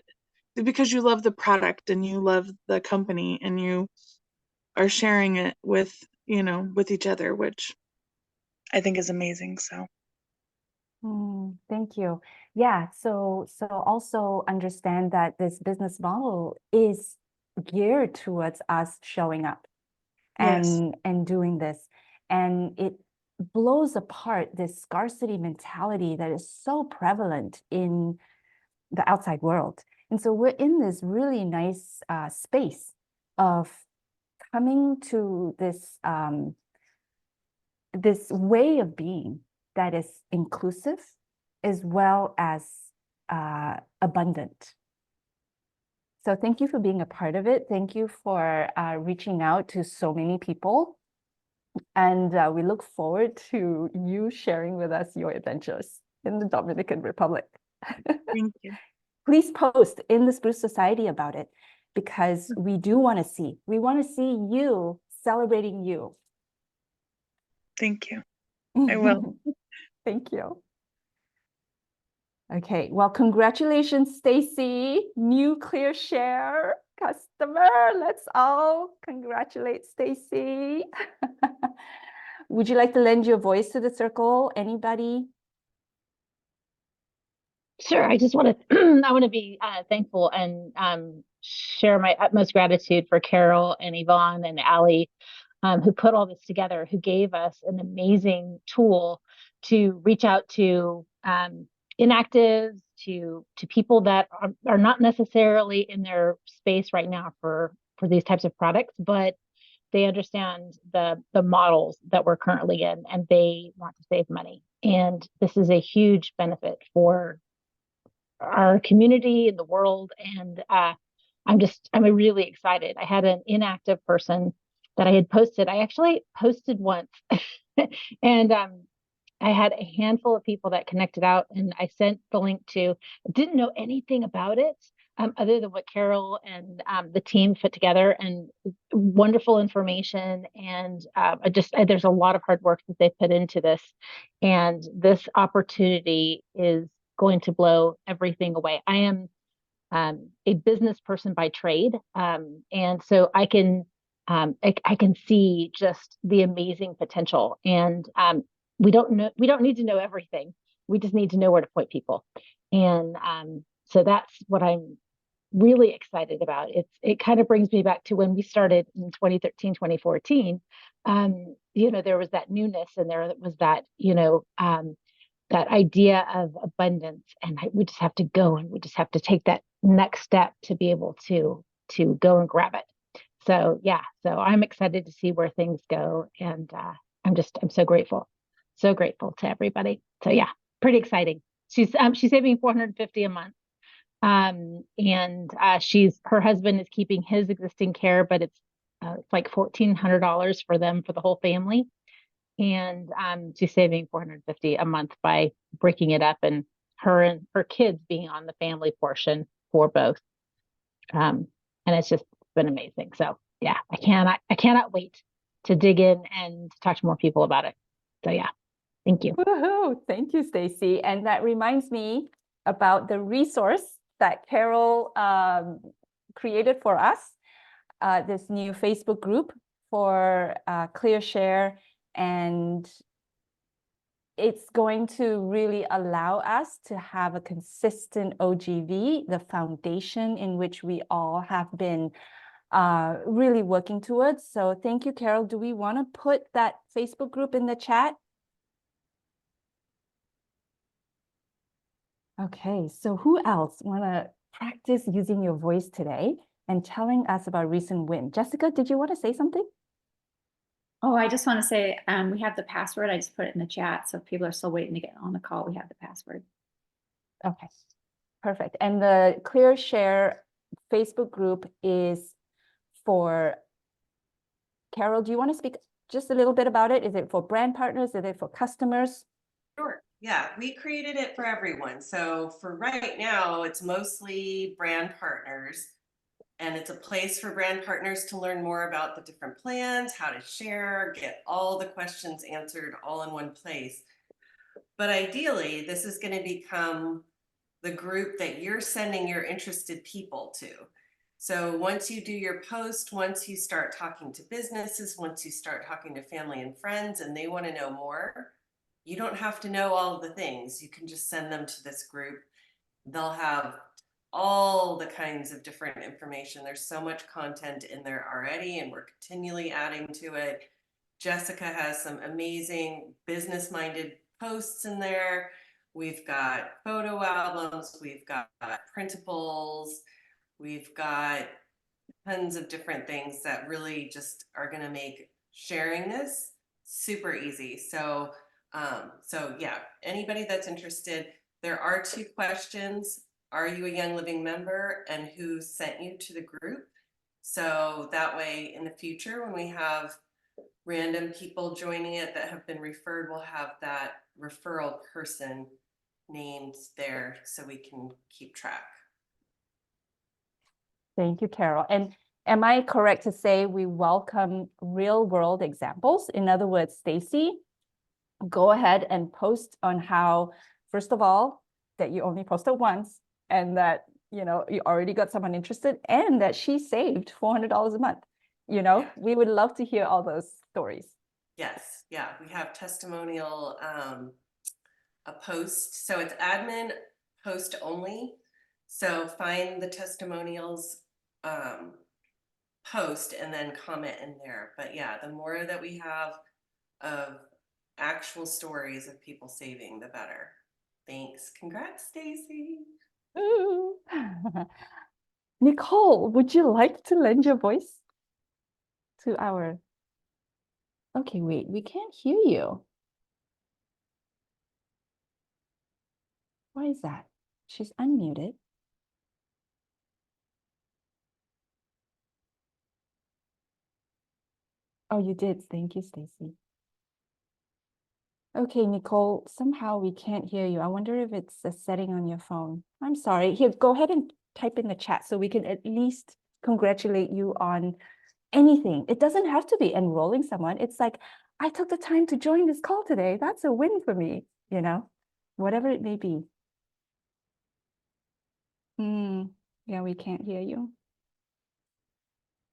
[SPEAKER 4] because you love the product and you love the company, and you are sharing it with, with each other, which I think is amazing. So
[SPEAKER 2] Thank you. Yeah, so also understand that this business model is geared towards us showing up
[SPEAKER 4] yes,
[SPEAKER 2] and doing this. And it blows apart this scarcity mentality that is so prevalent in the outside world. And so we're in this really nice space of coming to this way of being that is inclusive as well as abundant. So thank you for being a part of it. Thank you for reaching out to so many people. And we look forward to you sharing with us your adventures in the Dominican Republic.
[SPEAKER 4] thank you.
[SPEAKER 2] Please post in the Spruce Society about it, because we do want to see. We want to see you celebrating you.
[SPEAKER 4] Thank you. I will.
[SPEAKER 2] Thank you. Okay, well, congratulations, Stacy, new ClearShare customer. Let's all congratulate Stacy. Would you like to lend your voice to the circle? Anybody?
[SPEAKER 5] Sure. I just want to I want to be thankful and share my utmost gratitude for Carol and Yvonne and Allie, who put all this together, who gave us an amazing tool to reach out to inactives, to people that are not necessarily in their space right now for these types of products, but they understand the models that we're currently in, and they want to save money. And this is a huge benefit for our community and the world. And I'm really excited. I had an inactive person that I had posted. I actually posted once and I had a handful of people that connected out, and I sent the link to, didn't know anything about it other than what Carol and the team put together, and wonderful information. And there's a lot of hard work that they put into this. And this opportunity is going to blow everything away. I am a business person by trade. And so I can see just the amazing potential. And we don't need to know everything. We just need to know where to point people. And so that's what I'm really excited about. It kind of brings me back to when we started in 2013, 2014. There was that newness, and there was that, that idea of abundance, and we just have to go, and we just have to take that next step to be able to go and grab it. So yeah, so I'm excited to see where things go, and I'm so grateful to everybody. So yeah, pretty exciting. She's saving $450 a month, and her husband is keeping his existing care, but it's like $1,400 for them, for the whole family. And she's saving $450 a month by breaking it up, and her kids being on the family portion for both. And it's just been amazing. So yeah, I cannot wait to dig in and talk to more people about it. So yeah, thank you.
[SPEAKER 2] Woohoo! Thank you, Stacy. And that reminds me about the resource that Carol created for us, this new Facebook group for ClearShare. And it's going to really allow us to have a consistent OGV, the foundation in which we all have been really working towards. So thank you, Carol. Do we want to put that Facebook group in the chat? Okay, so who else want to practice using your voice today and telling us about recent win? Jessica, did you want to say something?
[SPEAKER 1] Oh, I just want to say, we have the password. I just put it in the chat. So if people are still waiting to get on the call, we have the password.
[SPEAKER 2] Okay, perfect. And the Clear Share Facebook group is for, Carol, do you want to speak just a little bit about it? Is it for brand partners? Is it for customers?
[SPEAKER 6] Sure. Yeah, we created it for everyone. So for right now, it's mostly brand partners. And it's a place for brand partners to learn more about the different plans, how to share, get all the questions answered all in one place. But ideally, this is going to become the group that you're sending your interested people to. So once you do your post, once you start talking to businesses, once you start talking to family and friends and they want to know more, you don't have to know all of the things. You can just send them to this group. They'll have all the kinds of different information. There's so much content in there already, and we're continually adding to it. Jessica has some amazing business-minded posts in there. We've got photo albums, we've got printables, we've got tons of different things that really just are going to make sharing this super easy. So yeah, anybody that's interested, there are 2 questions. Are you a Young Living member, and who sent you to the group? So that way in the future, when we have random people joining it that have been referred, we'll have that referral person named there so we can keep track.
[SPEAKER 2] Thank you, Carol. And am I correct to say we welcome real world examples? In other words, Stacy, go ahead and post on how, first of all, that you only posted once and that, you already got someone interested and that she saved $400 a month.
[SPEAKER 6] Yeah.
[SPEAKER 2] We would love to hear all those stories.
[SPEAKER 6] Yes, yeah, we have testimonial, a post. So it's admin post only. So find the testimonials post and then comment in there. But yeah, the more that we have of actual stories of people saving, the better. Thanks. Congrats, Stacy.
[SPEAKER 2] Ooh. Nicole, would you like to lend your voice to our... Okay, wait, we can't hear you. Why is that? She's unmuted. Oh, you did. Thank you, Stacy. Okay, Nicole, somehow we can't hear you. I wonder if it's a setting on your phone. I'm sorry. Here, go ahead and type in the chat so we can at least congratulate you on anything. It doesn't have to be enrolling someone. It's like, I took the time to join this call today. That's a win for me, whatever it may be. Yeah, we can't hear you.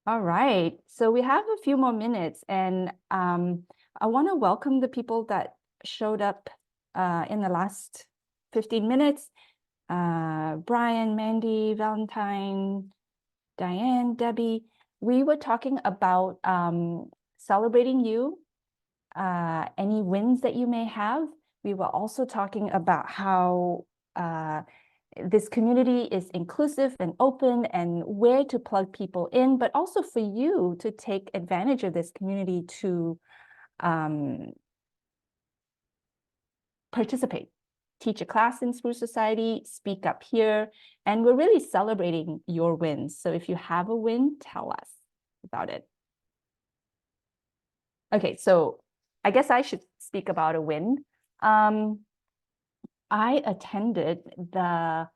[SPEAKER 2] All right, so we have a few more minutes, and I want to welcome the people that showed up in the last 15 minutes. Brian, Mandy, Valentine, Diane, Debbie. We were talking about celebrating you, any wins that you may have. We were also talking about how this community is inclusive and open and where to plug people in, but also for you to take advantage of this community to participate, teach a class in Spruce Society, speak up here, and we're really celebrating your wins. So if you have a win, tell us about it. Okay, so I guess I should speak about a win. I attended the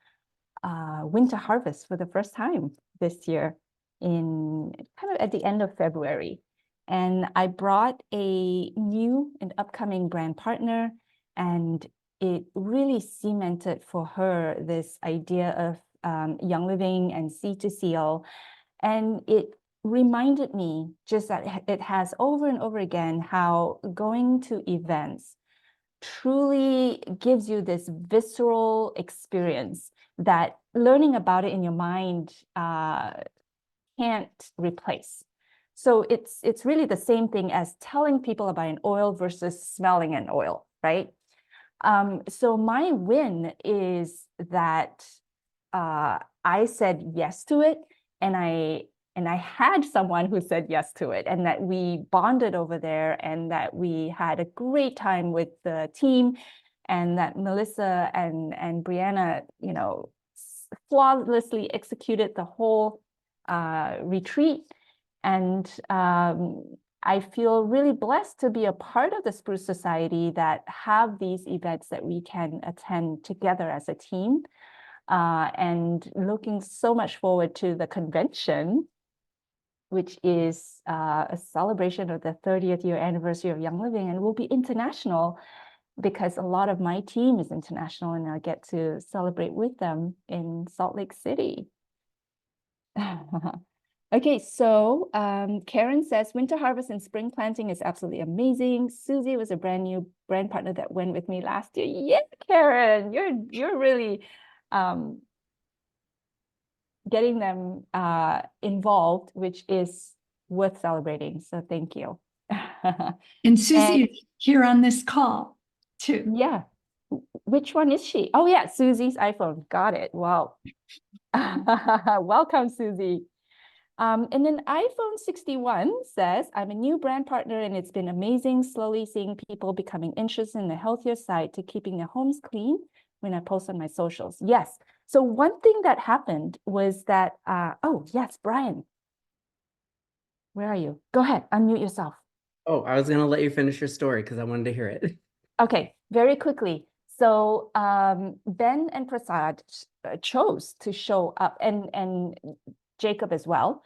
[SPEAKER 2] winter harvest for the first time this year in kind of at the end of February. And I brought a new and upcoming brand partner, and it really cemented for her this idea of Young Living and C2CL. And it reminded me just that it has over and over again how going to events truly gives you this visceral experience that learning about it in your mind can't replace. So it's really the same thing as telling people about an oil versus smelling an oil, right? So my win is that I said yes to it, and I had someone who said yes to it, and that we bonded over there, and that we had a great time with the team, and that Melissa and Brianna, you know, flawlessly executed the whole retreat. And I feel really blessed to be a part of the Spruce Society that have these events that we can attend together as a team. And looking so much forward to the convention, which is a celebration of the 30th year anniversary of Young Living, and will be international because a lot of my team is international, and I get to celebrate with them in Salt Lake City. Okay, so Karen says winter harvest and spring planting is absolutely amazing. Susie was a brand new brand partner that went with me last year. Yeah, Karen, you're really getting them involved, which is worth celebrating. So thank you.
[SPEAKER 7] And Susie is here on this call too.
[SPEAKER 2] Yeah. Which one is she? Oh yeah, Susie's iPhone. Got it. Wow. Welcome, Susie. And then iPhone 61 says, I'm a new brand partner and it's been amazing slowly seeing people becoming interested in the healthier side to keeping their homes clean when I post on my socials. Yes. So one thing that happened was that, oh yes, Brian, where are you? Go ahead, unmute yourself.
[SPEAKER 8] Oh, I was going to let you finish your story because I wanted to hear it.
[SPEAKER 2] Okay, very quickly. So Ben and Prasad chose to show up, and Jacob as well,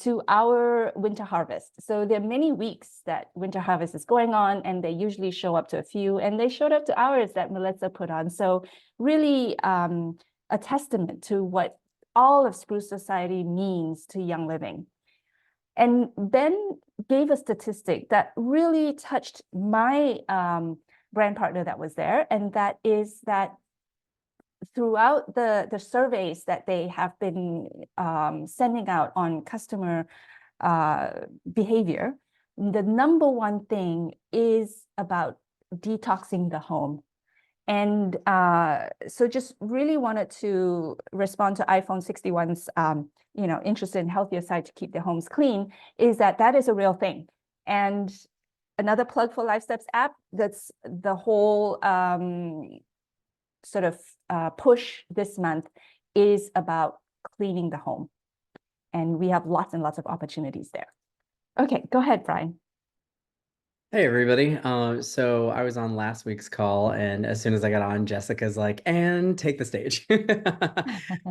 [SPEAKER 2] to our winter harvest. So there are many weeks that winter harvest is going on, and they usually show up to a few, and they showed up to ours that Melissa put on. So really a testament to what all of Spruce Society means to Young Living. And Ben gave a statistic that really touched my brand partner that was there, and that is that throughout the surveys that they have been sending out on customer behavior, the number one thing is about detoxing the home. And so just really wanted to respond to iPhone 61's interest in healthier side to keep their homes clean, is that is a real thing. And another plug for Life Steps app, that's the whole sort of push this month is about cleaning the home. And we have lots and lots of opportunities there. Okay, go ahead, Brian.
[SPEAKER 8] Hey everybody. So I was on last week's call, and as soon as I got on, Jessica's like, and take the stage.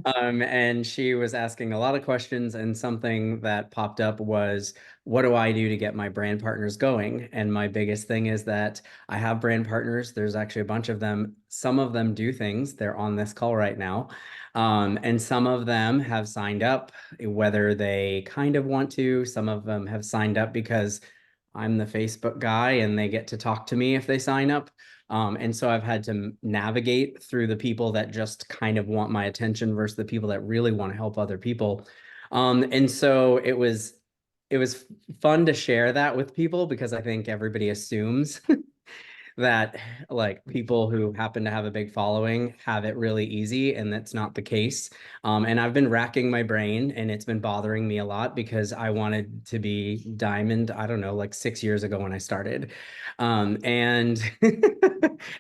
[SPEAKER 8] And she was asking a lot of questions, and something that popped up was, what do I do to get my brand partners going? And my biggest thing is that I have brand partners. There's actually a bunch of them. Some of them do things. They're on this call right now. And some of them have signed up, whether they kind of want to. Some of them have signed up because I'm the Facebook guy and they get to talk to me if they sign up. And so I've had to navigate through the people that just kind of want my attention versus the people that really want to help other people. And so it was fun to share that with people, because I think everybody assumes that like people who happen to have a big following have it really easy, and that's not the case. And I've been racking my brain, and it's been bothering me a lot because I wanted to be diamond, I don't know, like 6 years ago when I started. And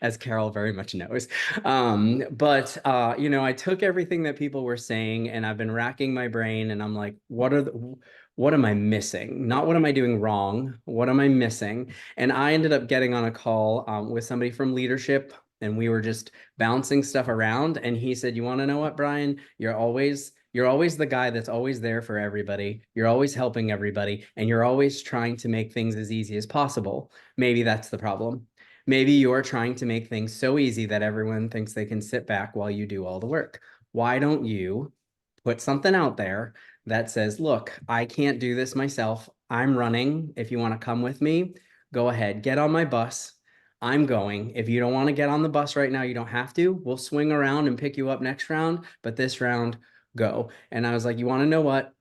[SPEAKER 8] as Carol very much knows. But I took everything that people were saying, and I've been racking my brain, and I'm like, what am I missing? Not what am I doing wrong? What am I missing? And I ended up getting on a call with somebody from leadership, and we were just bouncing stuff around. And he said, you want to know what, Brian? You're always the guy that's always there for everybody. You're always helping everybody, and you're always trying to make things as easy as possible. Maybe that's the problem. Maybe you're trying to make things so easy that everyone thinks they can sit back while you do all the work. Why don't you put something out there that says, look, I can't do this myself. I'm running. If you want to come with me, go ahead, get on my bus. I'm going. If you don't want to get on the bus right now, you don't have to. We'll swing around and pick you up next round, but this round, go. And I was like, you want to know what?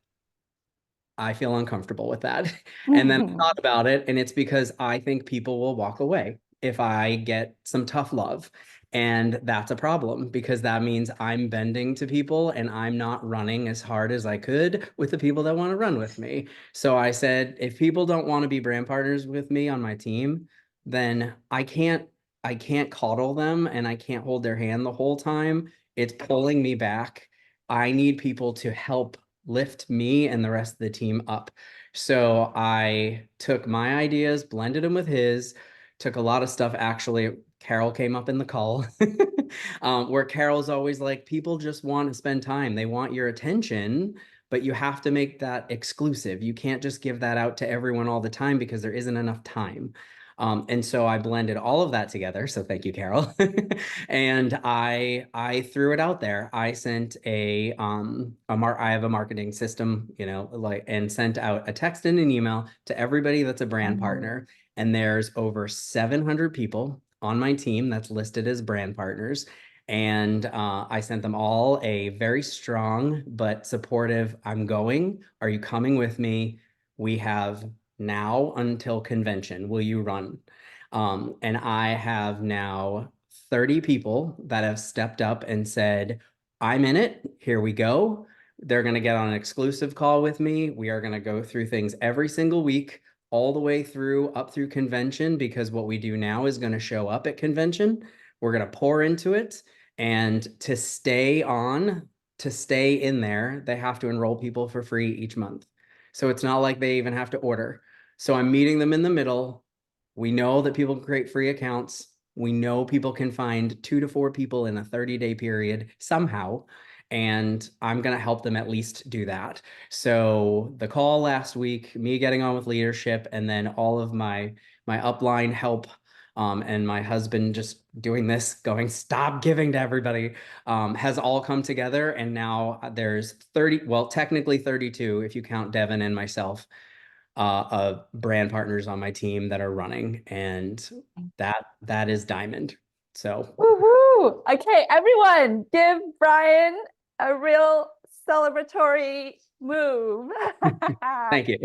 [SPEAKER 8] I feel uncomfortable with that. And then I
[SPEAKER 2] Mhm.
[SPEAKER 8] thought about it, and it's because I think people will walk away if I get some tough love. And that's a problem because that means I'm bending to people and I'm not running as hard as I could with the people that want to run with me. So I said, if people don't want to be brand partners with me on my team, then I can't coddle them and I can't hold their hand the whole time. It's pulling me back. I need people to help lift me and the rest of the team up. So I took my ideas, blended them with his, took a lot of stuff. Actually, Carol came up in the call where Carol's always like, people just want to spend time. They want your attention, but you have to make that exclusive. You can't just give that out to everyone all the time because there isn't enough time. And so I blended all of that together. So thank you, Carol. And I threw it out there. I sent I have a marketing system, you know, like, and sent out a text and an email to everybody that's a brand partner. And there's over 700 people on my team that's listed as brand partners. And I sent them all a very strong but supportive, I'm going. Are you coming with me? We have now until convention. Will you run? And I have now 30 people that have stepped up and said, I'm in it. Here we go. They're going to get on an exclusive call with me. We are going to go through things every single week, all the way through up through convention, because what we do now is going to show up at convention. We're going to pour into it. And to stay in there, they have to enroll people for free each month. So it's not like they even have to order. So I'm meeting them in the middle. We know that people can create free accounts. We know people can find 2 to 4 people in a 30-day period somehow. And I'm going to help them at least do that. So the call last week, me getting on with leadership, and then all of my upline help, and my husband just doing this, going, stop giving to everybody, has all come together. And now there's 30, well, technically 32, if you count Devin and myself, of brand partners on my team that are running, and that is diamond. So
[SPEAKER 2] Woohoo! Okay, everyone, give Brian a real celebratory move.
[SPEAKER 8] thank you.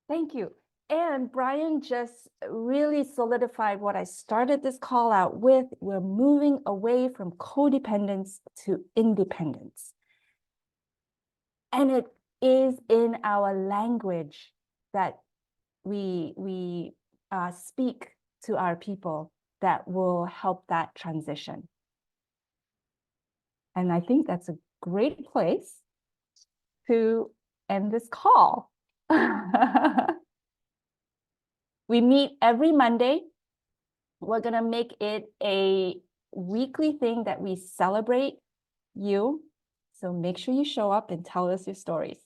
[SPEAKER 2] Thank you. And Brian just really solidified what I started this call out with. We're moving away from codependence to independence. And it is in our language that we speak to our people that will help that transition. And I think that's a great place to end this call. We meet every Monday. We're going to make it a weekly thing that we celebrate you. So make sure you show up and tell us your stories.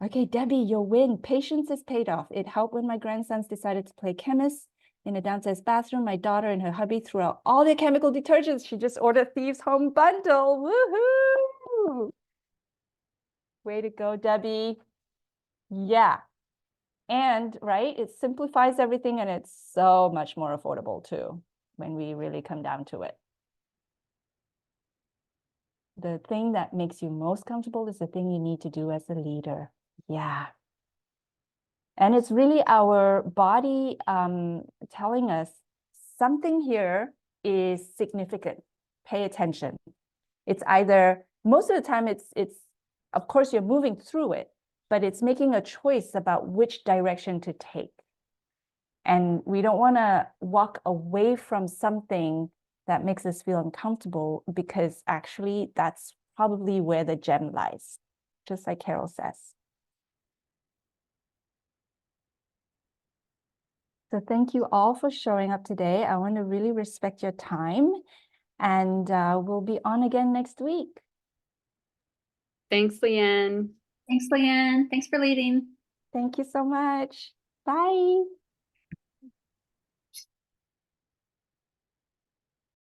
[SPEAKER 2] Okay, Debbie, your win. Patience is paid off. It helped when my grandsons decided to play chemist in a downstairs bathroom. My daughter and her hubby threw out all their chemical detergents. She just ordered Thieves Home Bundle. Woohoo! Way to go, Debbie. Yeah. And right, it simplifies everything and it's so much more affordable too, when we really come down to it. The thing that makes you most comfortable is the thing you need to do as a leader. Yeah. And it's really our body telling us something here is significant. Pay attention. It's either, most of the time it's of course you're moving through it, but it's making a choice about which direction to take. And we don't want to walk away from something that makes us feel uncomfortable, because actually that's probably where the gem lies, just like Carol says. So thank you all for showing up today. I want to really respect your time, and we'll be on again next week.
[SPEAKER 3] Thanks, Leanne.
[SPEAKER 1] Thanks, Leanne. Thanks for leading.
[SPEAKER 2] Thank you so much. Bye.